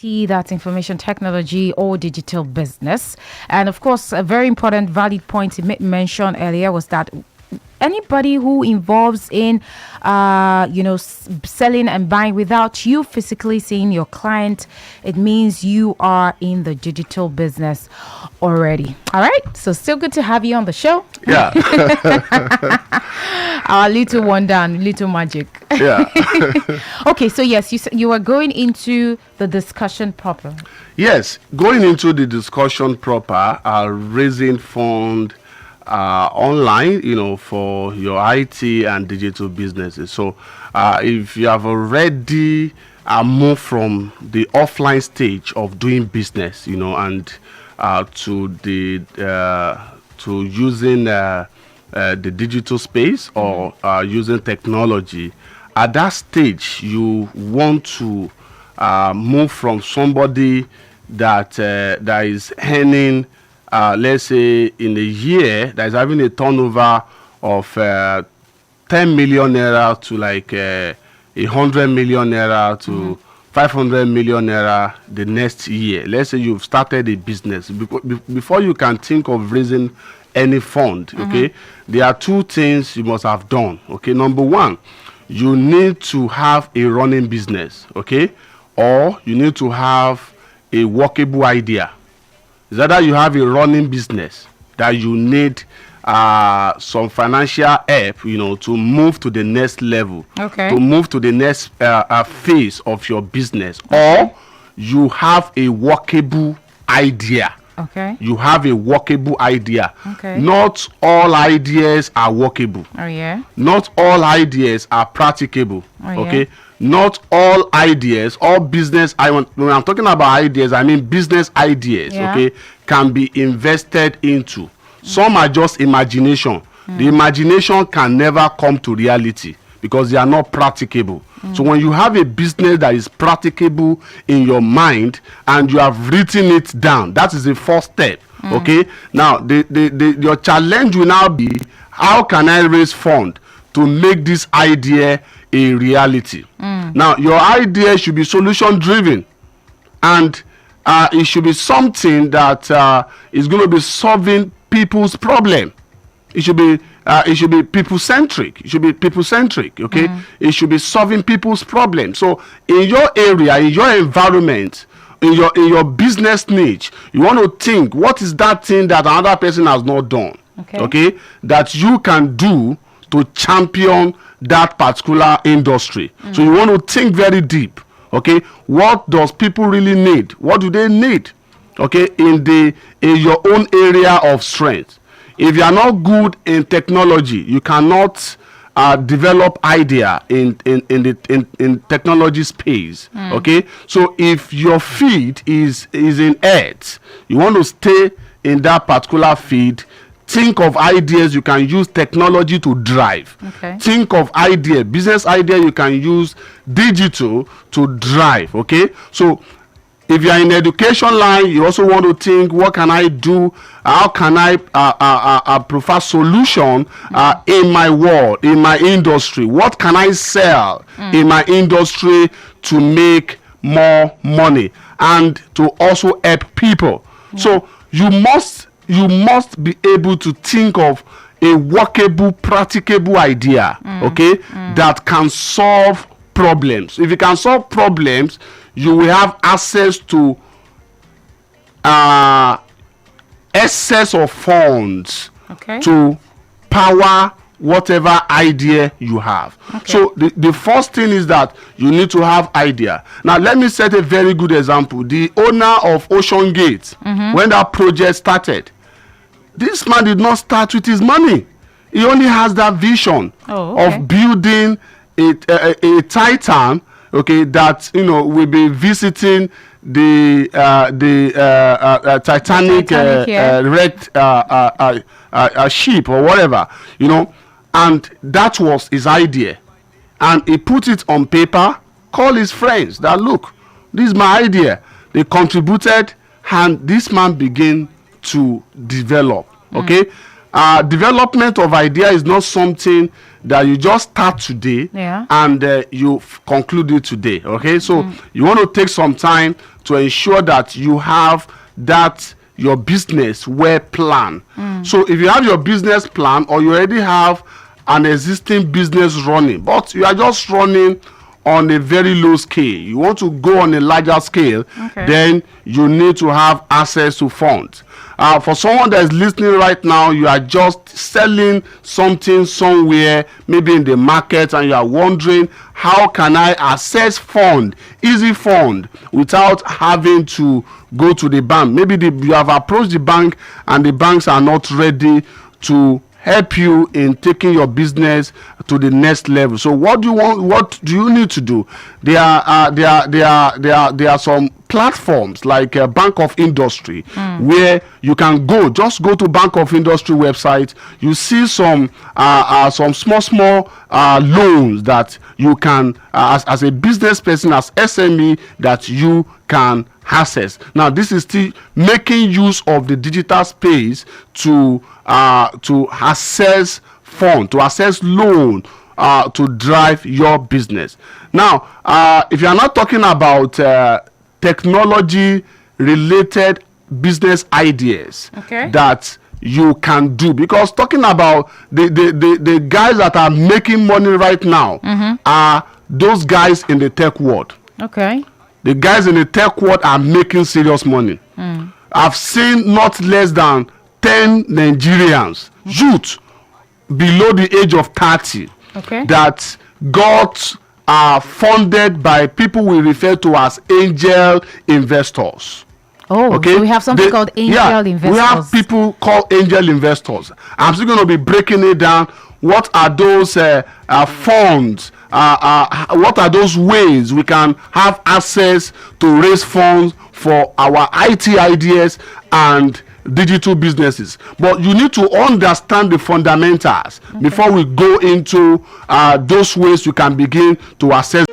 That's information technology or digital business. And of course, a very important valid point he mentioned earlier was that anybody who involves in selling and buying without you physically seeing your client, it means you are in the digital business already. All right, so still good to have you on the show. Yeah. Our little wonder and little magic. Yeah. Okay, so yes, you were going into the discussion proper. Yes, going into the discussion proper, raising fund online, for your IT and digital businesses. So if you have already moved from the offline stage of doing business, and to using the digital space or using technology, at that stage you want to move from somebody that is earning, let's say in a year, that is having a turnover of 10 million naira to like 100 million naira to 500 million naira the next year. Let's say you've started a business. Before you can think of raising any fund, okay, there are two things you must have done. Okay, number one, you need to have a running business, okay, or you need to have a workable idea. Is that you have a running business that you need some financial help, to move to the next level, to move to the next phase of your business, or you have a workable idea. Okay. You have a workable idea. Okay. Not all ideas are workable. Oh yeah. Not all ideas are practicable. Oh, okay. Yeah. Not all ideas, all business. When I'm talking about ideas, I mean business ideas. Yeah. Okay, can be invested into. Some are just imagination. The imagination can never come to reality because they are not practicable. So when you have a business that is practicable in your mind and you have written it down, that is the first step. Okay. Now your challenge will now be, how can I raise fund to make this idea a reality? Now your idea should be solution driven, and it should be something that is going to be solving people's problem. It should be people centric. It should be people centric. Okay. It should be solving people's problems. So in your area, in your environment, in your business niche, you want to think, what is that thing that another person has not done? Okay, that you can do to champion that particular industry. So you want to think very deep. Okay, what does people really need? What do they need? Okay, in your own area of strength. If you are not good in technology, you cannot develop idea in technology space. Okay, so if your field is in earth, you want to stay in that particular field. Think of ideas you can use technology to drive. Okay. Think of business idea you can use digital to drive. Okay, so if you are in education line, you also want to think, what can I do? How can I provide solution in my world, in my industry? What can I sell in my industry to make more money and to also help people? So you must be able to think of a workable, practicable idea, okay, that can solve problems. If you can solve problems, you will have access to excess of funds to power whatever idea you have. So the first thing is that you need to have idea. Now let me set a very good example. The owner of Ocean Gate, when that project started, this man did not start with his money. He only has that vision of building a Titan, okay, that will be visiting the Titanic wrecked ship or whatever, and that was his idea, and he put it on paper, call his friends that, look, this is my idea. They contributed, and this man began to develop. Okay, development of idea is not something that you just start today, Yeah. and you conclude it today. Okay, so you want to take some time to ensure that you have that your business well plan. So if you have your business plan, or you already have an existing business running, but you are just running on a very low scale, you want to go on a larger scale, Okay. then you need to have access to funds. For someone that is listening right now, you are just selling something somewhere, maybe in the market, and you are wondering, how can I access fund, easy fund, without having to go to the bank? Maybe you have approached the bank and the banks are not ready to help you in taking your business to the next level. So what do you want? What do you need to do? There are some platforms like Bank of Industry, where you can just go to Bank of Industry website. You see some small loans that you can, as a business person, as SME, that you can access. Now, this is still making use of the digital space to access fund, to access loan, to drive your business. Now, if you are not talking about technology related business ideas, Okay. that you can do, because talking about the guys that are making money right now are those guys in the tech world. Okay. The guys in the tech world are making serious money. I've seen not less than 10 Nigerians, youth below the age of 30, Okay. that got funded by people we refer to as angel investors. Oh, Okay, so we have something called angel investors. We have people called angel investors. I'm still going to be breaking it down. What are those funds? What are those ways we can have access to raise funds for our IT ideas and digital businesses? But you need to understand the fundamentals before we go into those ways you can begin to access